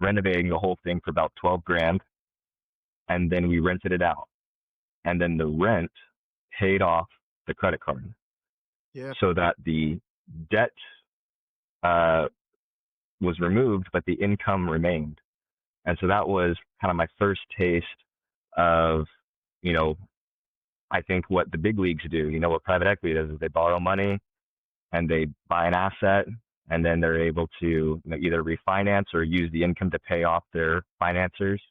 renovating the whole thing for about 12 grand. And then we rented it out. And then the rent paid off the credit card Yeah. so that the debt uh, was removed, but the income remained. And so that was kind of my first taste of, you know, I think what the big leagues do. What private equity does is they borrow money and they buy an asset, and then they're able to either refinance or use the income to pay off their financiers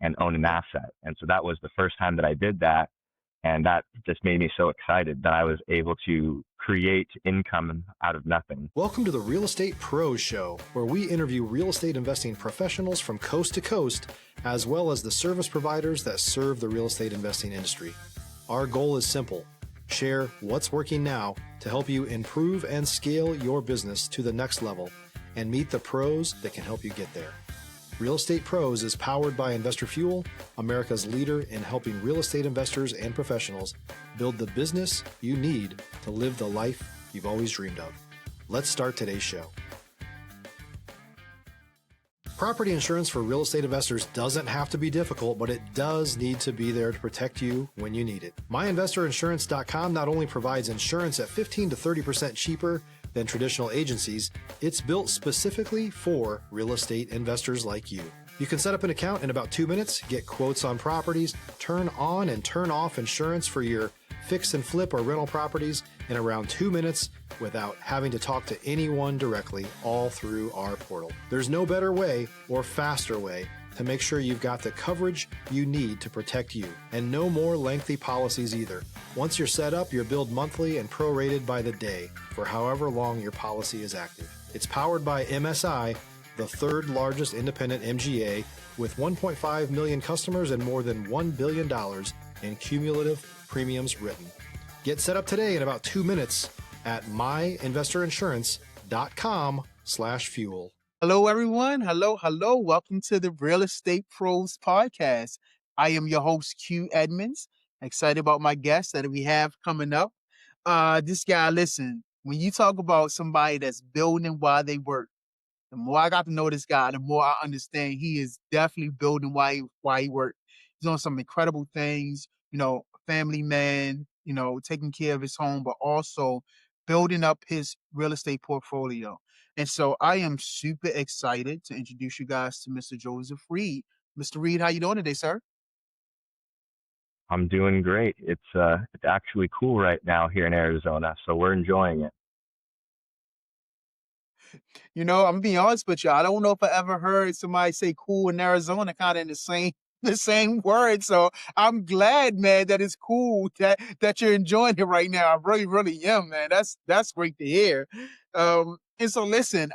and own an Yeah. asset. And so that was the first time that I did that. And that just made me so excited that I was able to create income out of nothing. Welcome to the Real Estate Pros Show, where we interview real estate investing professionals from coast to coast, as well as the service providers that serve the real estate investing industry. Our goal is simple: share what's working now to help you improve and scale your business to the next level and meet the pros that can help you get there. Real Estate Pros is powered by Investor Fuel, America's leader in helping real estate investors and professionals build the business you need to live the life you've always dreamed of. Let's start today's show. Property insurance for real estate investors doesn't have to be difficult, but it does need to be there to protect you when you need it. MyInvestorInsurance.com not only provides insurance at 15 to 30% cheaper than traditional agencies, it's built specifically for real estate investors like you. You can set up an account in about 2 minutes, get quotes on properties, turn on and turn off insurance for your fix and flip or rental properties in around 2 minutes without having to talk to anyone directly, all through our portal. There's no better way or faster way to make sure you've got the coverage you need to protect you, and no more lengthy policies either. Once you're set up, you're billed monthly and prorated by the day for however long your policy is active. It's powered by MSI, the third largest independent MGA, with 1.5 million customers and more than $1 billion in cumulative premiums written. Get set up today in about 2 minutes at myinvestorinsurance.com/fuel. Hello, everyone. Hello. Welcome to the Real Estate Pros Podcast. I am your host, Q Edmonds. Excited about my guest that we have coming up. This guy, listen, when you talk about somebody that's building while they work, the more I got to know this guy, the more I understand he is definitely building while he works. He's doing some incredible things, family man, taking care of his home, but also building up his real estate portfolio. And so I am super excited to introduce you guys to Mr. Joseph Reed. Mr. Reed, how you doing today, sir? I'm doing great. It's actually cool right now here in Arizona, so we're enjoying it. I'm being honest with you. I don't know if I ever heard somebody say cool in Arizona kind of in the same word. So I'm glad, man, that it's cool that you're enjoying it right now. I really, really am, man. That's great to hear. And so listen,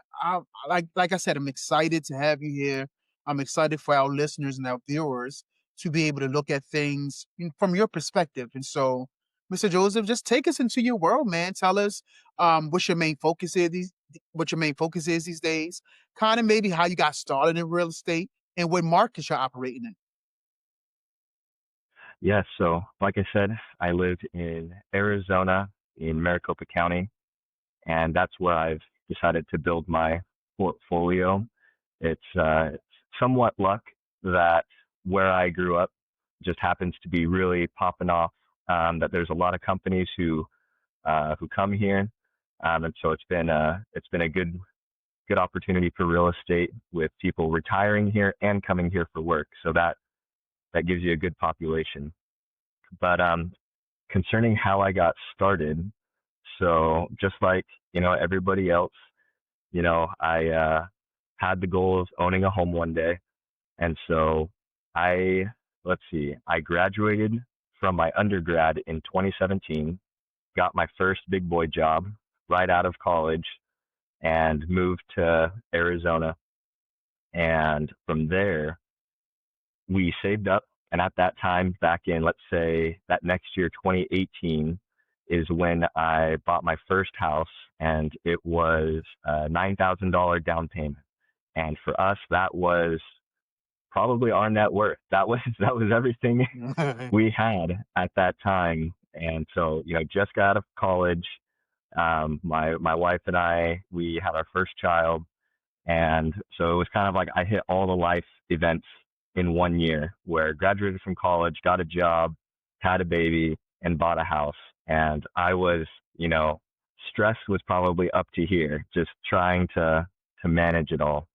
like I said, I'm excited to have you here. I'm excited for our listeners and our viewers to be able to look at things from your perspective. And so, Mr. Joseph, just take us into your world, man. Tell us what your main focus is these days, kind of maybe how you got started in real estate and what markets you're operating in. Yes, so like I said, I live in Arizona in Maricopa County, and that's where I've decided to build my portfolio. It's somewhat luck that where I grew up just happens to be really popping off, that there's a lot of companies who come here. And so it's been a good opportunity for real estate with people retiring here and coming here for work. So that gives you a good population. But concerning how I got started, so just like everybody else, I had the goal of owning a home one day, and so I graduated from my undergrad in 2017, got my first big boy job right out of college, and moved to Arizona. And from there, we saved up. And at that time, back in, let's say that next year, 2018, is when I bought my first house, and it was a $9,000 down payment. And for us, that was probably our net worth. That was everything we had at that time. And so, just got out of college. My wife and I, we had our first child, And so it was kind of like I hit all the life events in 1 year, where I graduated from college, got a job, had a baby, and bought a house. And I was, stress was probably up to here, just trying to manage it all.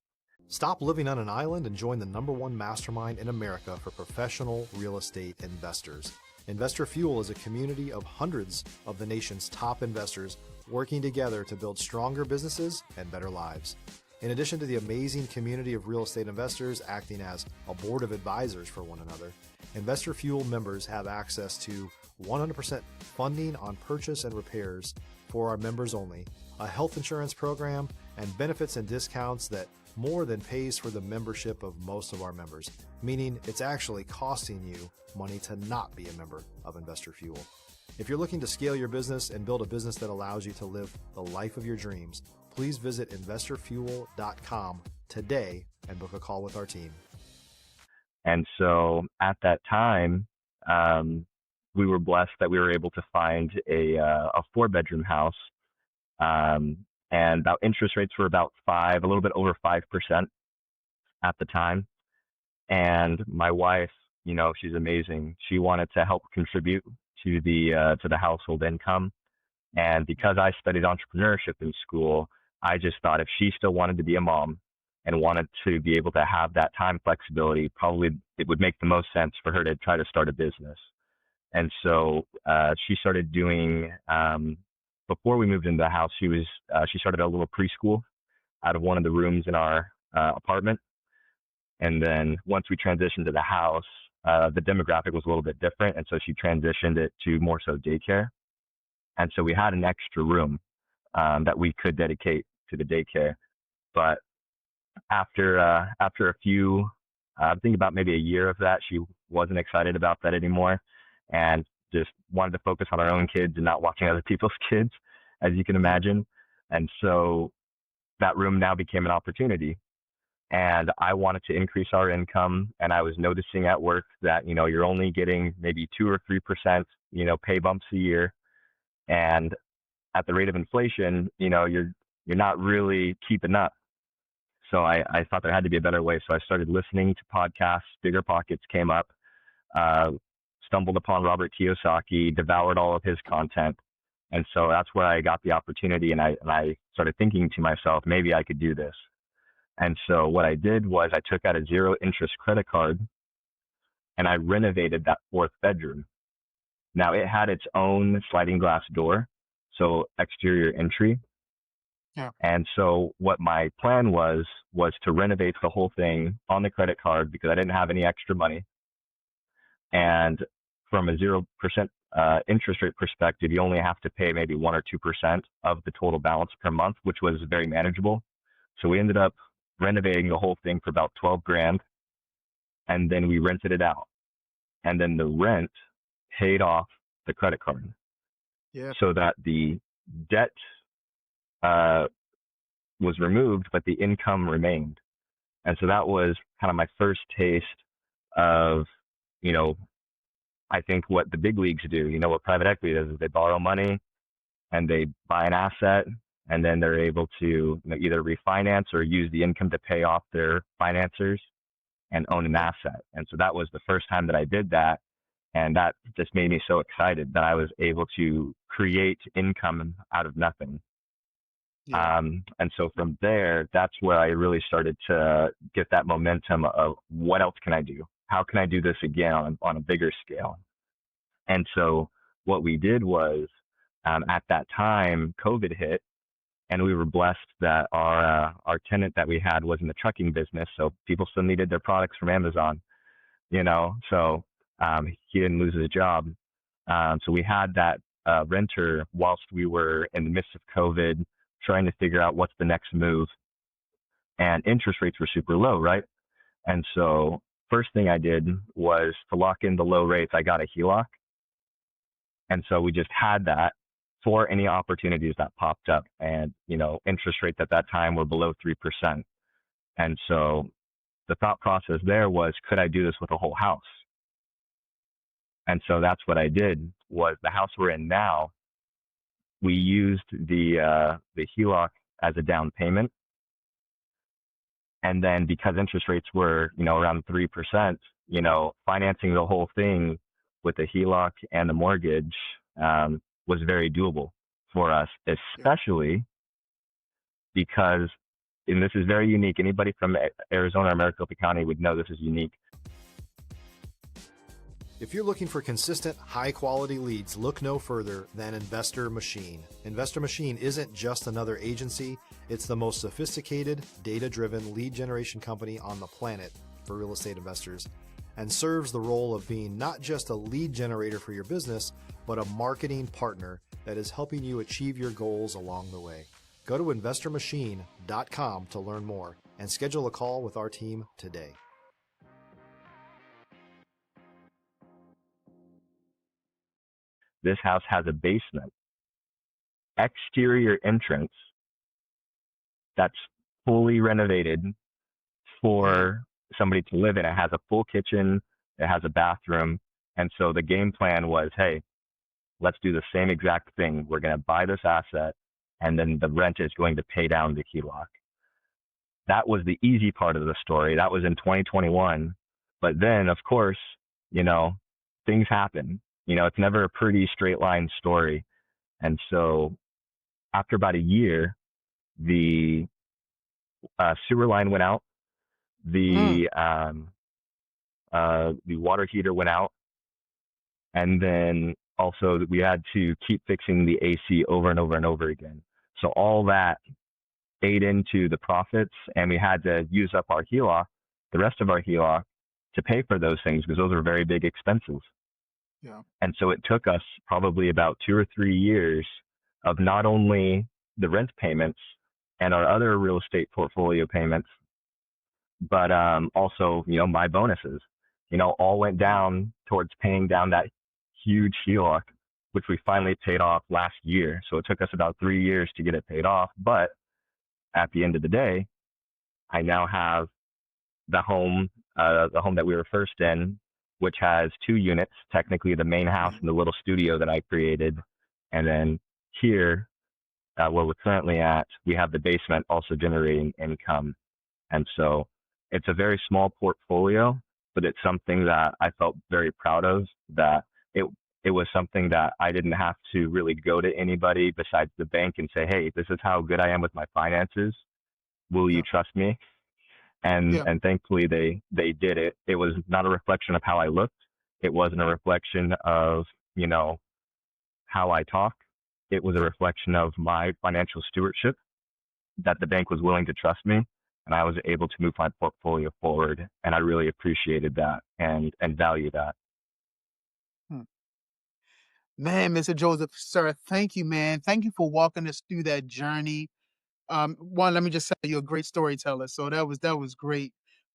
Stop living on an island and join the #1 mastermind in America for professional real estate investors. Investor Fuel is a community of hundreds of the nation's top investors working together to build stronger businesses and better lives. In addition to the amazing community of real estate investors acting as a board of advisors for one another, Investor Fuel members have access to 100% funding on purchase and repairs for our members only, a health insurance program, and benefits and discounts that more than pays for the membership of most of our members, meaning it's actually costing you money to not be a member of Investor Fuel. If you're looking to scale your business and build a business that allows you to live the life of your dreams, please visit investorfuel.com today and book a call with our team. And so at that time, we were blessed that we were able to find a 4-bedroom house. And our interest rates were about a little bit over 5% at the time. And my wife, she's amazing. She wanted to help contribute to the household income. And because I studied entrepreneurship in school, I just thought if she still wanted to be a mom and wanted to be able to have that time flexibility, probably it would make the most sense for her to try to start a business. And so she started doing, before we moved into the house, she started a little preschool out of one of the rooms in our apartment. And then once we transitioned to the house, the demographic was a little bit different. And so she transitioned it to more so daycare. And so we had an extra room that we could dedicate to the daycare. But after a few, I think about maybe a year of that, she wasn't excited about that anymore, and just wanted to focus on our own kids and not watching other people's kids, as you can imagine. And so that room now became an opportunity. And I wanted to increase our income. And I was noticing at work that, you're only getting maybe 2 or 3%, pay bumps a year. And at the rate of inflation, you're not really keeping up. So I thought there had to be a better way. So I started listening to podcasts. Bigger Pockets came up, stumbled upon Robert Kiyosaki, devoured all of his content. And so that's where I got the opportunity. And I started thinking to myself, maybe I could do this. And so what I did was I took out a 0 interest credit card and I renovated that 4th bedroom. Now it had its own sliding glass door, so exterior entry. Yeah. And so what my plan was to renovate the whole thing on the credit card because I didn't have any extra money. And from a 0% interest rate perspective, you only have to pay maybe 1 or 2% of the total balance per month, which was very manageable. So we ended up renovating the whole thing for about $12,000, and then we rented it out. And then the rent paid off the credit card. Yeah. So that the debt was removed, but the income remained. And so that was kind of my first taste of, I think what the big leagues do, what private equity does is they borrow money and they buy an asset, and then they're able to either refinance or use the income to pay off their financiers and own an asset. And so that was the first time that I did that. And that just made me so excited that I was able to create income out of nothing. Yeah. And so from there, that's where I really started to get that momentum of what else can I do? How can I do this again on a bigger scale? And so what we did was at that time, COVID hit, and we were blessed that our tenant that we had was in the trucking business. So people still needed their products from Amazon, so he didn't lose his job. So we had that renter whilst we were in the midst of COVID, trying to figure out what's the next move. And interest rates were super low, right? And so first thing I did was to lock in the low rates. I got a HELOC. And so we just had that for any opportunities that popped up. And, interest rates at that time were below 3%. And so the thought process there was, could I do this with a whole house? And so that's what I did. Was the house we're in now, we used the HELOC as a down payment. And then because interest rates were, around 3%, financing the whole thing with the HELOC and the mortgage was very doable for us, Yeah. especially because, and this is very unique. Anybody from Arizona or Maricopa County would know this is unique. If you're looking for consistent, high-quality leads, look no further than Investor Machine. Investor Machine isn't just another agency. It's the most sophisticated, data-driven lead generation company on the planet for real estate investors, and serves the role of being not just a lead generator for your business, but a marketing partner that is helping you achieve your goals along the way. Go to investormachine.com to learn more and schedule a call with our team today. This house has a basement, exterior entrance that's fully renovated for somebody to live in. It has a full kitchen, it has a bathroom. And so the game plan was, hey, let's do the same exact thing. We're going to buy this asset, and then the rent is going to pay down the HELOC. That was the easy part of the story. That was in 2021. But then, of course, things happen. It's never a pretty straight line story. And so after about a year, the sewer line went out. The water heater went out. And then also we had to keep fixing the AC over and over and over again. So all that ate into the profits, and we had to use up our HELOC, the rest of our HELOC, to pay for those things because those are very big expenses. Yeah. And so it took us probably about 2 or 3 years of not only the rent payments and our other real estate portfolio payments, but also, my bonuses, all went down towards paying down that huge HELOC, which we finally paid off last year. So it took us about 3 years to get it paid off. But at the end of the day, I now have the home that we were first in, which has 2 units, technically the main house and the little studio that I created. And then here, where we're currently at, we have the basement also generating income. And so it's a very small portfolio, but it's something that I felt very proud of, that it was something that I didn't have to really go to anybody besides the bank and say, hey, this is how good I am with my finances. Will you trust me? And thankfully they did it. It was not a reflection of how I looked. It wasn't a reflection of, how I talk. It was a reflection of my financial stewardship, that the bank was willing to trust me, and I was able to move my portfolio forward. And I really appreciated that and value that. Man, Mr. Joseph, sir, thank you, man. Thank you for walking us through that journey. One, let me just say you're a great storyteller. So that was great.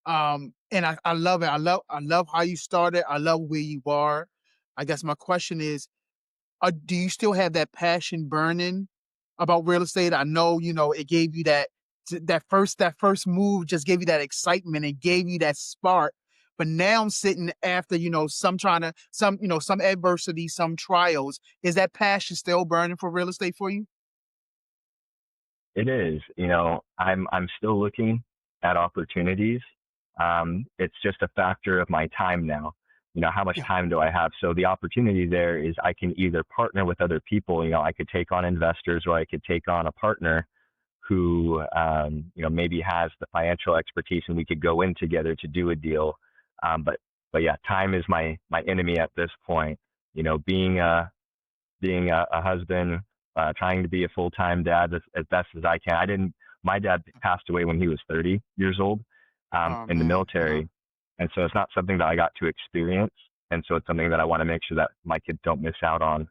And I love it. I love how you started. I love where you are. I guess my question is, do you still have that passion burning about real estate? I know, it gave you that first move just gave you that excitement. It gave you that spark. But now I'm sitting after, some adversity, some trials. Is that passion still burning for real estate for you? It is, I'm still looking at opportunities. It's just a factor of my time now. How much time do I have? So the opportunity there is I can either partner with other people. I could take on investors, or I could take on a partner who, maybe has the financial expertise, and we could go in together to do a deal. But yeah, time is my enemy at this point. Being a husband, trying to be a full-time dad as best as I can. My dad passed away when he was 30 years old in the military. And so it's not something that I got to experience. And so it's something that I want to make sure that my kids don't miss out on.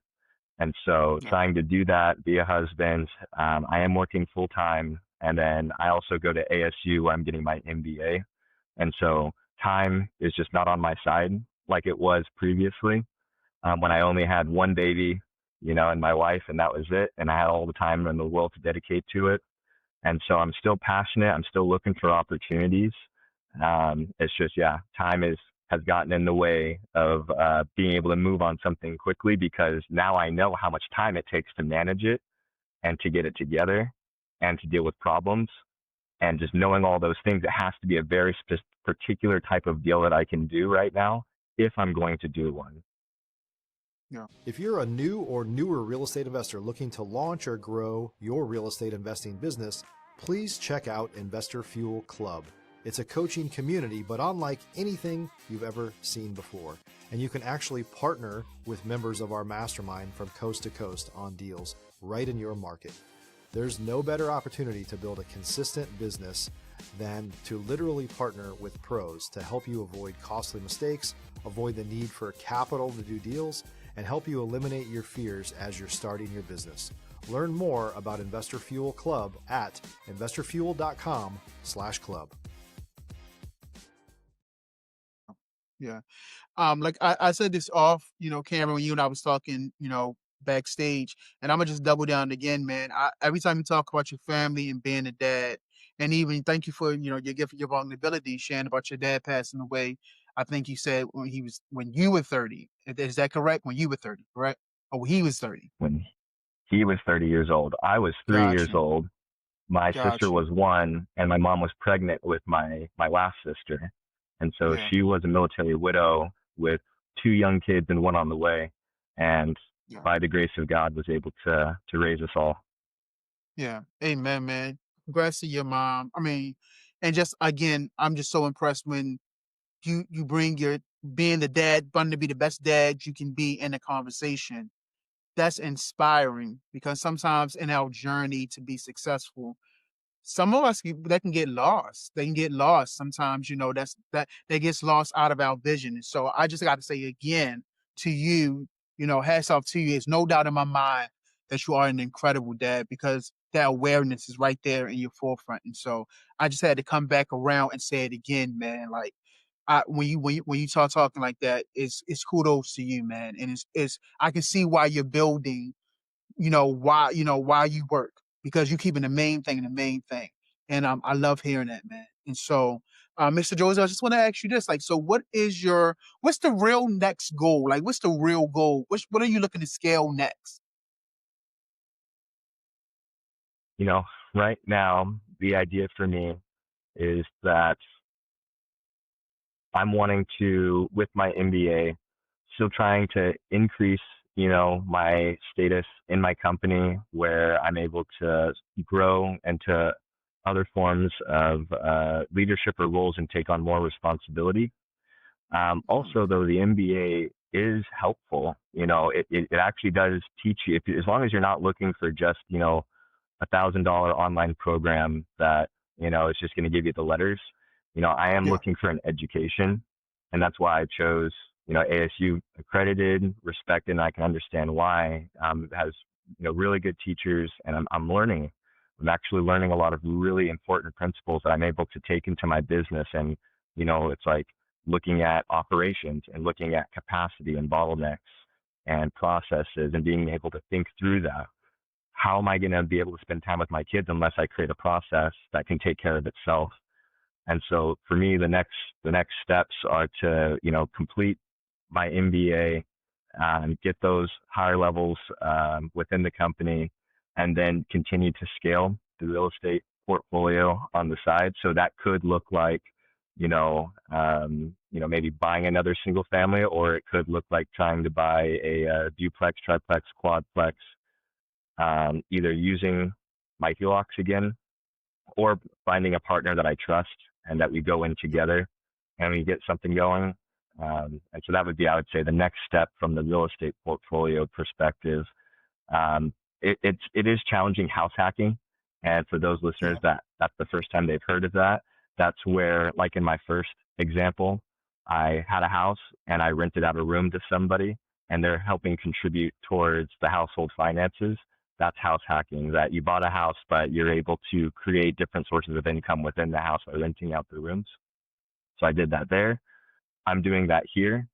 And so trying to do that, be a husband, I am working full-time. And then I also go to ASU where I'm getting my MBA. And so time is just not on my side like it was previously when I only had one baby, and my wife, and that was it. And I had all the time in the world to dedicate to it. And so I'm still passionate. I'm still looking for opportunities. It's just, time has gotten in the way of being able to move on something quickly, because now I know how much time it takes to manage it and to get it together and to deal with problems. And just knowing all those things, it has to be a very particular type of deal that I can do right now if I'm going to do one. Yeah. If you're a new or newer real estate investor looking to launch or grow your real estate investing business, please check out Investor Fuel Club. It's a coaching community, but unlike anything you've ever seen before. And you can actually partner with members of our mastermind from coast to coast on deals right in your market. There's no better opportunity to build a consistent business than to literally partner with pros to help you avoid costly mistakes, avoid the need for capital to do deals, and help you eliminate your fears as you're starting your business. Learn more about Investor Fuel Club at investorfuel.com/club. Yeah. Like I said this off, Cameron, when you and I was talking, backstage, and I'm gonna just double down again, man. Every time you talk about your family and being a dad, and even thank you for, your gift, your vulnerability, sharing about your dad passing away. I think you said when you were 30. Is that correct? When you were 30, correct? Oh, he was 30. When he was 30 years old, I was 3 years Got you. old. My sister Got you. was 1, and my mom was pregnant with my last sister. And so Yeah. she was a military widow with 2 young kids and 1 on the way. And Yeah. by the grace of God, was able to raise us all. Yeah. Amen, man. Congrats to your mom. I mean, and just again, I'm just so impressed when you bring your being the dad, wanting to be the best dad you can be in a conversation. That's inspiring because sometimes in our journey to be successful, some of us that can get lost. They can get lost sometimes. That gets lost out of our vision. And so I just got to say again to you, hats off to you. There's no doubt in my mind that you are an incredible dad because that awareness is right there in your forefront. And so I just had to come back around and say it again, man. Like when you start talking like that, it's kudos to you, man. And it's I can see why you're building, why you work because you're keeping the main thing the main thing. And I love hearing that, man. And so, Mr. Joseph, I just want to ask you this: like, so what's the real next goal? Like, what's the real goal? What are you looking to scale next? Right now, the idea for me is that I'm wanting to, with my MBA, still trying to increase, my status in my company where I'm able to grow into other forms of leadership or roles and take on more responsibility. Mm. Also, though, the MBA is helpful. It actually does teach you, as long as you're not looking for just, $1,000 online program that, is just going to give you the letters. I am Yeah, looking for an education, and that's why I chose, ASU accredited, respected, and I can understand why. It has, really good teachers, and I'm learning. I'm actually learning a lot of really important principles that I'm able to take into my business. And, it's like looking at operations and looking at capacity and bottlenecks and processes and being able to think through that. How am I going to be able to spend time with my kids unless I create a process that can take care of itself? And so for me, the next steps are to, complete my MBA, get those higher levels within the company, and then continue to scale the real estate portfolio on the side. So that could look like, maybe buying another single family, or it could look like trying to buy a duplex, triplex, quadplex, either using my HELOCs again or finding a partner that I trust and that we go in together and we get something going. And so that would be, I would say, the next step from the real estate portfolio perspective. Um, it is challenging house hacking. And for those listeners yeah, that's the first time they've heard of that, that's where, like in my first example, I had a house and I rented out a room to somebody and they're helping contribute towards the household finances. That's house hacking, that you bought a house, but you're able to create different sources of income within the house by renting out the rooms. So I did that there. I'm doing that here.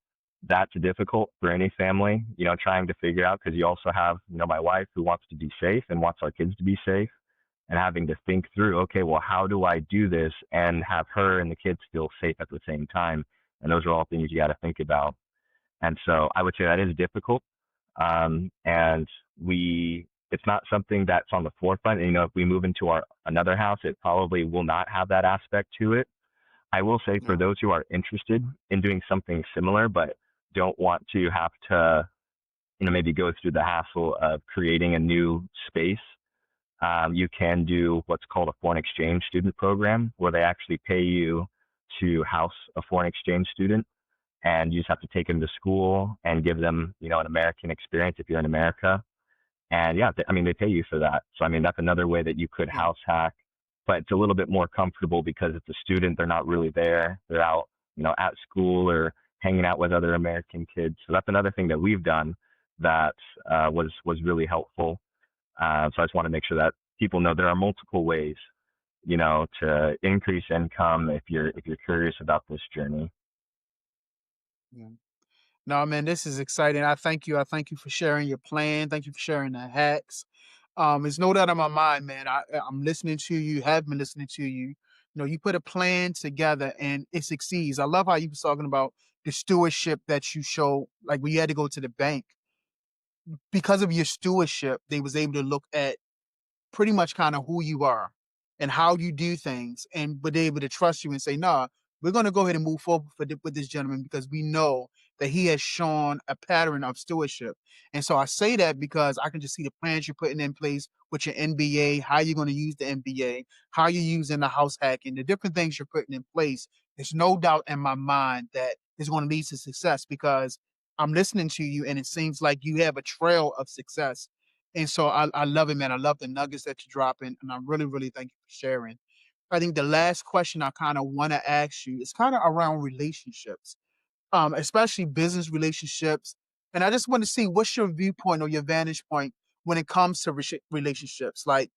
That's difficult for any family, trying to figure out, because you also have, my wife who wants to be safe and wants our kids to be safe, and having to think through, okay, well, how do I do this and have her and the kids feel safe at the same time? And those are all things you got to think about. And so I would say that is difficult. And we it's not something that's on the forefront. And, if we move into another house, it probably will not have that aspect to it. I will say for Yeah. those who are interested in doing something similar, but don't want to have to, maybe go through the hassle of creating a new space, you can do what's called a foreign exchange student program, where they actually pay you to house a foreign exchange student, and you just have to take them to school and give them, an American experience if you're in America. And yeah, they pay you for that. So, that's another way that you could Yeah. house hack, but it's a little bit more comfortable because it's a student. They're not really there. They're out, at school or hanging out with other American kids. So that's another thing that we've done that was really helpful. So I just want to make sure that people know there are multiple ways, to increase income if you're curious about this journey. Yeah. No, man, this is exciting. I thank you. I thank you for sharing your plan. Thank you for sharing the hacks. There's no doubt in my mind, man. I'm listening to you, have been listening to you. You put a plan together and it succeeds. I love how you was talking about the stewardship that you show, like when you had to go to the bank. Because of your stewardship, they was able to look at pretty much kind of who you are and how you do things, and but they able to trust you and say, "Nah, we're going to go ahead and move forward with this gentleman because we know that he has shown a pattern of stewardship." And so I say that because I can just see the plans you're putting in place with your NBA, how you're going to use the NBA, how you're using the house hacking, the different things you're putting in place. There's no doubt in my mind that it's going to lead to success because I'm listening to you and it seems like you have a trail of success, and so I love it, man. I love the nuggets that you're dropping, and I really, really thank you for sharing. I think the last question I kind of want to ask you is kind of around relationships, especially business relationships. And I just want to see what's your viewpoint or your vantage point when it comes to relationships, like,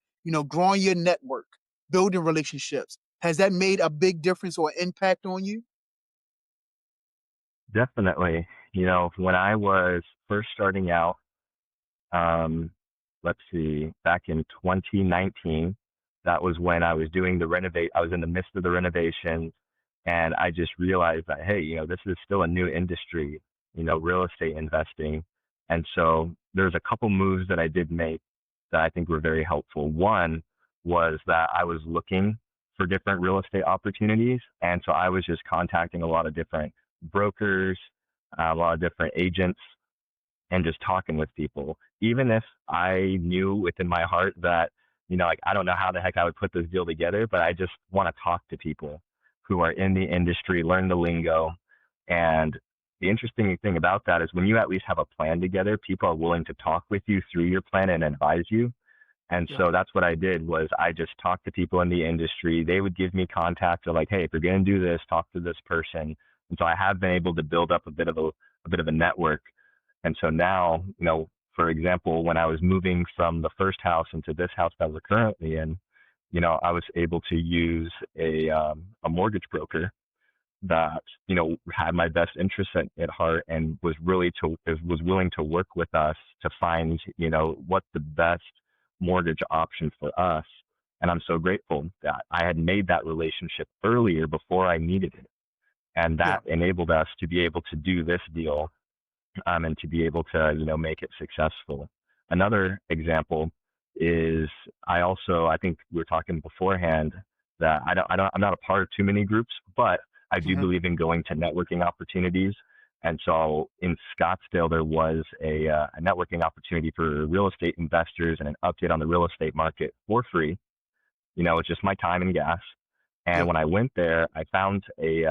growing your network, building relationships. Has that made a big difference or impact on you? Definitely. When I was first starting out, um, let's see, back in 2019, that was when I was doing I was in the midst of the renovations, and I just realized that, hey, this is still a new industry, real estate investing. And so there's a couple moves that I did make that I think were very helpful. One was that I was looking for different real estate opportunities. And so I was just contacting a lot of different brokers, a lot of different agents, and just talking with people. Even if I knew within my heart that, like, I don't know how the heck I would put this deal together, but I just want to talk to people who are in the industry, learn the lingo. And the interesting thing about that is when you at least have a plan together, people are willing to talk with you through your plan and advise you. And Yeah, so that's what I did was I just talked to people in the industry. They would give me contacts of like, hey, if you're going to do this, talk to this person. And so I have been able to build up a bit of a network. And so now, for example, when I was moving from the first house into this house that we're currently in, I was able to use a mortgage broker that had my best interests at heart and was willing to work with us to find what the best mortgage option for us. And I'm so grateful that I had made that relationship earlier before I needed it, and yeah, that enabled us to be able to do this deal, and to be able to make it successful. Another example is I think we were talking beforehand that I'm not a part of too many groups, but I do mhm, believe in going to networking opportunities. And so in Scottsdale, there was a networking opportunity for real estate investors and an update on the real estate market for free. It's just my time and gas. And yeah, when I went there, I found a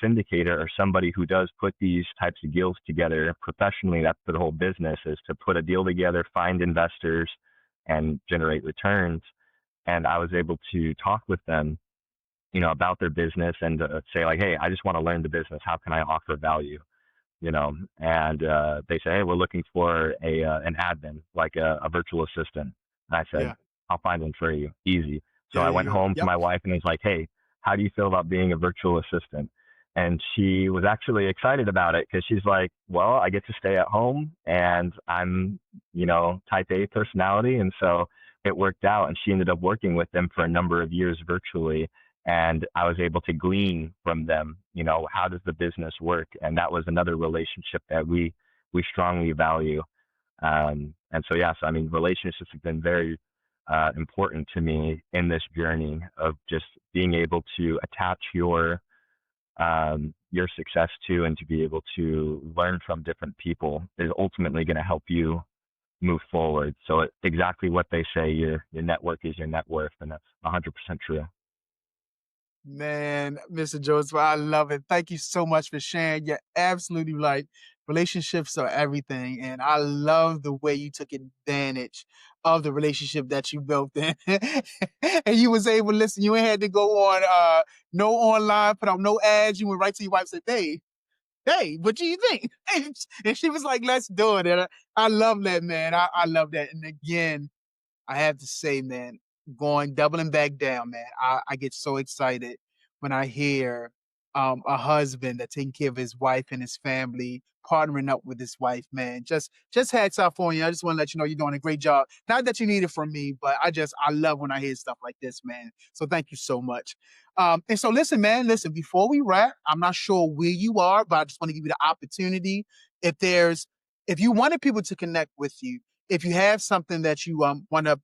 syndicator or somebody who does put these types of deals together professionally. That's their whole business, is to put a deal together, find investors, and generate returns. And I was able to talk with them, about their business and say like, hey, I just want to learn the business. How can I offer value? And they say, hey, we're looking for an admin, like a virtual assistant. And I said, yeah. I'll find one for you, easy. So I There you went go. home to Yep. my wife and was like, hey, how do you feel about being a virtual assistant? And she was actually excited about it because she's like, well, I get to stay at home and I'm, type A personality. And so it worked out. And she ended up working with them for a number of years virtually. And I was able to glean from them, how does the business work? And that was another relationship that we strongly value. And so, yes, I mean, relationships have been very important to me in this journey of just being able to attach your success to and to be able to learn from different people is ultimately going to help you move forward. So exactly what they say, your network is your net worth, and that's 100% true. Man, Mr. Joseph, I love it. Thank you so much for sharing. You're absolutely right. Relationships are everything. And I love the way you took advantage of the relationship that you built in. And you was able to listen. You ain't had to go on no online, put out no ads. You went right to your wife and said, hey, what do you think? And she was like, let's do it. And I love that, man. I love that. And again, I have to say, man, doubling back down, man. I get so excited when I hear a husband that taking care of his wife and his family, partnering up with his wife, man. Just hats off on you. I just want to let you know you're doing a great job. Not that you need it from me, but I love when I hear stuff like this, man. So thank you so much. And so listen, man, before we wrap, I'm not sure where you are, but I just want to give you the opportunity. If you wanted people to connect with you, if you have something that you want to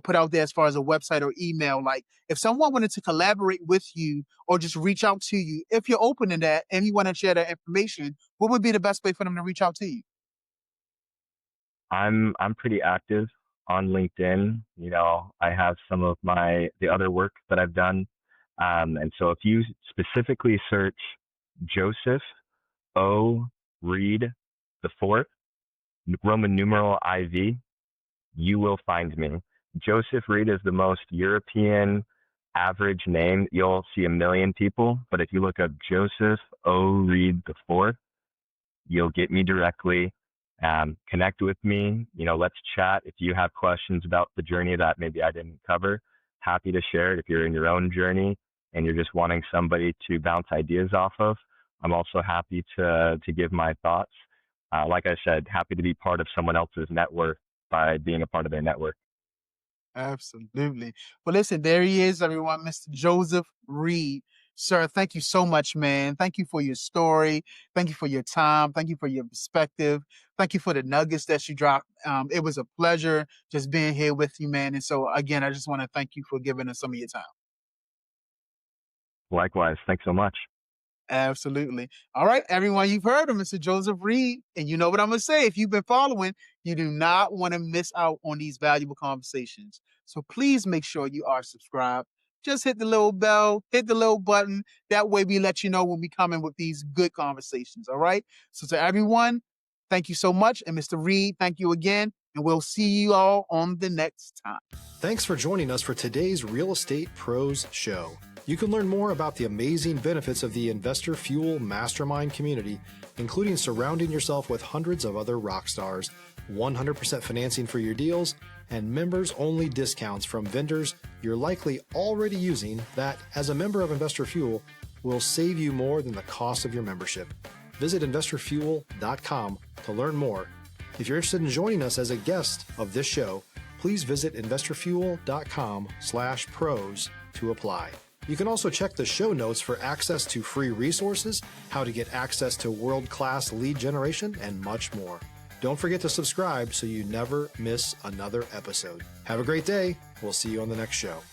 put out there as far as a website or email, like if someone wanted to collaborate with you or just reach out to you, if you're open to that and you want to share that information, what would be the best way for them to reach out to you? I'm pretty active on LinkedIn. You know, I have some of the other work that I've done. And so if you specifically search Joseph O. Reed the fourth, Roman numeral IV, you will find me. Joseph Reed is the most European average name. You'll see a million people, but if you look up Joseph O. Reed the fourth, you'll get me directly. Connect with me. You know, let's chat. If you have questions about the journey that maybe I didn't cover, happy to share it. If you're in your own journey and you're just wanting somebody to bounce ideas off of, I'm also happy to give my thoughts. Like I said, happy to be part of someone else's network by being a part of their network. Absolutely. Well, listen, there he is, everyone, Mr. Joseph Reed. Sir, thank you so much, man. Thank you for your story. Thank you for your time. Thank you for your perspective. Thank you for the nuggets that you dropped. It was a pleasure just being here with you, man. And so, again, I just want to thank you for giving us some of your time. Likewise. Thanks so much. Absolutely. All right, everyone, you've heard of Mr. Joseph Reed, and you know what I'm going to say. If you've been following, you do not want to miss out on these valuable conversations. So please make sure you are subscribed. Just hit the little bell, hit the little button. That way we let you know when we come in with these good conversations. All right. So to everyone, thank you so much. And Mr. Reed, thank you again. And we'll see you all on the next time. Thanks for joining us for today's Real Estate Pros Show. You can learn more about the amazing benefits of the Investor Fuel Mastermind community, including surrounding yourself with hundreds of other rock stars, 100% financing for your deals, and members-only discounts from vendors you're likely already using that, as a member of Investor Fuel, will save you more than the cost of your membership. Visit investorfuel.com to learn more. If you're interested in joining us as a guest of this show, please visit investorfuel.com/pros to apply. You can also check the show notes for access to free resources, how to get access to world-class lead generation, and much more. Don't forget to subscribe so you never miss another episode. Have a great day. We'll see you on the next show.